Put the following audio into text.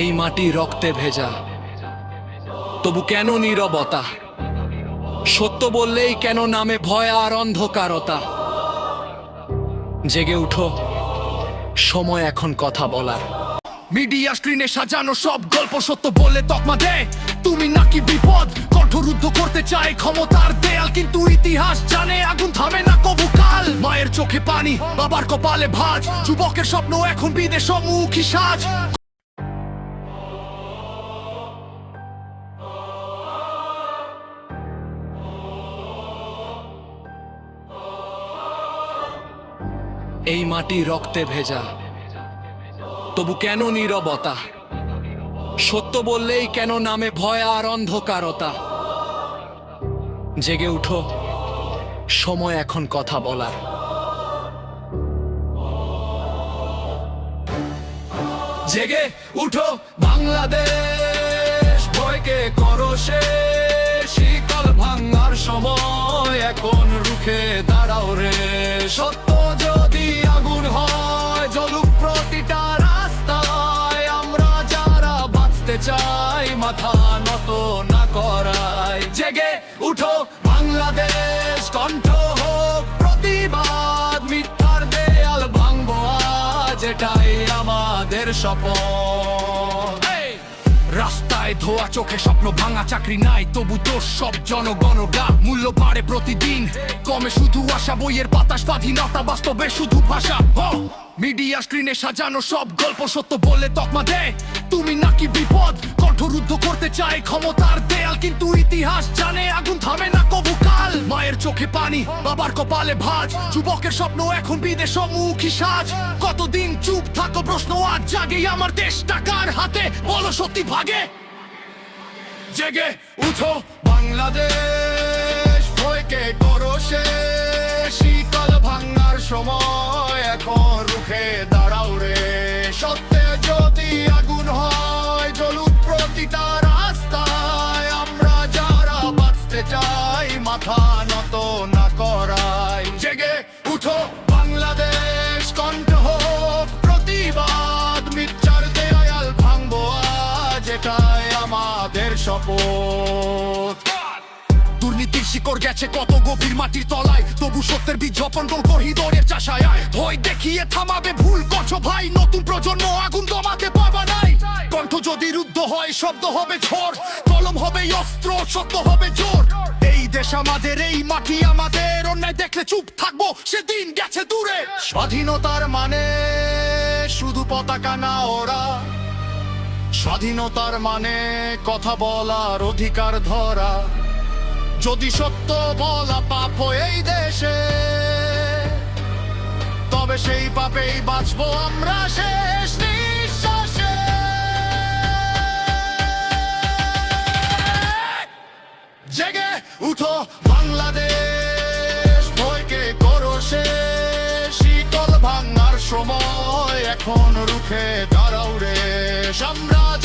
এই মাটি রক্তে ভেজা, তবু কেন নীরবতা? সত্য বললেই কেন নামে ভয় আর অন্ধকারতা? জেগে উঠো, সময় এখন কথা বলার। মিডিয়া স্ক্রিনে সাজানো সব গল্প সত্য বললে তকমা দেয় তুমি নাকি বিপদ। কণ্ঠরুদ্ধ করতে চায় ক্ষমতার দেয়াল, কিন্তু ইতিহাস জানে আগুন থামে না কবু কাল। মায়ের চোখে পানি, বাবার কপালে ভাঁজ, যুবকের স্বপ্ন এখন বিদেশমুখী সাজ। এই মাটি রক্তে ভেজা, তবু কেন নীরবতা? সত্য বললেই কেন নামে ভয় আর অন্ধকারতা? জেগে উঠো, সময় এখন কথা বলার। জেগে উঠো বাংলাদেশ, ভয়কে করো শেষ। শিকল ভাঙার সময় এখন রুখে দাঁড়াও রে। সত্য যদি আগুন হয়, জ্বলুক প্রতিটা রাস্তায়। আমরা যারা বাঁচতে চাই, মাথা নত না করাই। জেগে উঠো বাংলাদেশ, কণ্ঠ হোক প্রতিবাদ। মিথ্যার দেয়াল ভাঙবো আজ, এটাই আমাদের শপথ। রাস্তায় ধোয়া চোখে স্বপ্ন ভাঙা, চাকরি নাই তবু দোষ সব জনগণরা। মূল্য বাড়ে প্রতিদিন, কমে শুধু আশা। বইয়ের পাতা স্বাধীনতা, বাস্তবে শুধু ভাষা। মিডিয়া স্ক্রিনে সাজানো সব গল্প সত্য বললে তকমা দেয় তুমি নাকি বিপদ। কণ্ঠরুদ্ধ করতে চায় ক্ষমতার দেয়াল, কিন্তু ইতিহাস জানে আগুন থামে না কবু কাল। মায়ের চোখে পানি, বাবার কপালে ভাঁজ, যুবকের স্বপ্ন এখন বিদেশমুখী সাজ। কতদিন চুপ থাকো প্রশ্ন আজ জাগে, আমার দেশ টাকার হাতে বলো সত্যি ভাগে। জেগে উঠো বাংলাদেশ, ভয়কে করো শেষ। শীতল ভাঙার সময় এখন রুখে দাঁড়াও রে। সত্যে যদি আগুন হয়, জ্বলুক প্রতিটা রাস্তায়। আমরা যারা বাঁচতে চাই, মাথা নত না করাই। জেগে উঠো বাংলাদেশ, কণ্ঠ হোক প্রতিবাদ। মিথ্যার দেয়াল ভাঙবো আজ, এটাই আমাদের শপথ। দুর্নীতির শিকড় গেছে কত গভীর মাটির তলায়, তবু সত্যের বীজ বপন করিডোরের চাষায়। ভয় দেখিয়ে থামাবে ভুল করছো ভাই, নতুন প্রজন্ম আগুন দমাতে পারবা নাই। কণ্ঠ যদি রুদ্ধ হয়, শব্দ হবে ঝড়, কলম হবে অস্ত্র, সত্য হবে জোর। এই দেশ আমাদের, এই মাটি আমাদের, অন্যায় দেখলে চুপ থাকবো সেদিন গেছে দূরে। স্বাধীনতার মানে শুধু পতাকা না ওরা, স্বাধীনতার মানে কথা বলার অধিকার ধরা। যদি সত্য বলা পাপ এই দেশে, তবে সেই পাপেই বাঁচবো আমরা শেষ নিঃশ্বাসে। জেগে উঠো বাংলাদেশ, ভয়কে করো শেষ। শীতল ভাঙার সময় এখন রুখে দাঁড়াও রে। সাম্রাজ্য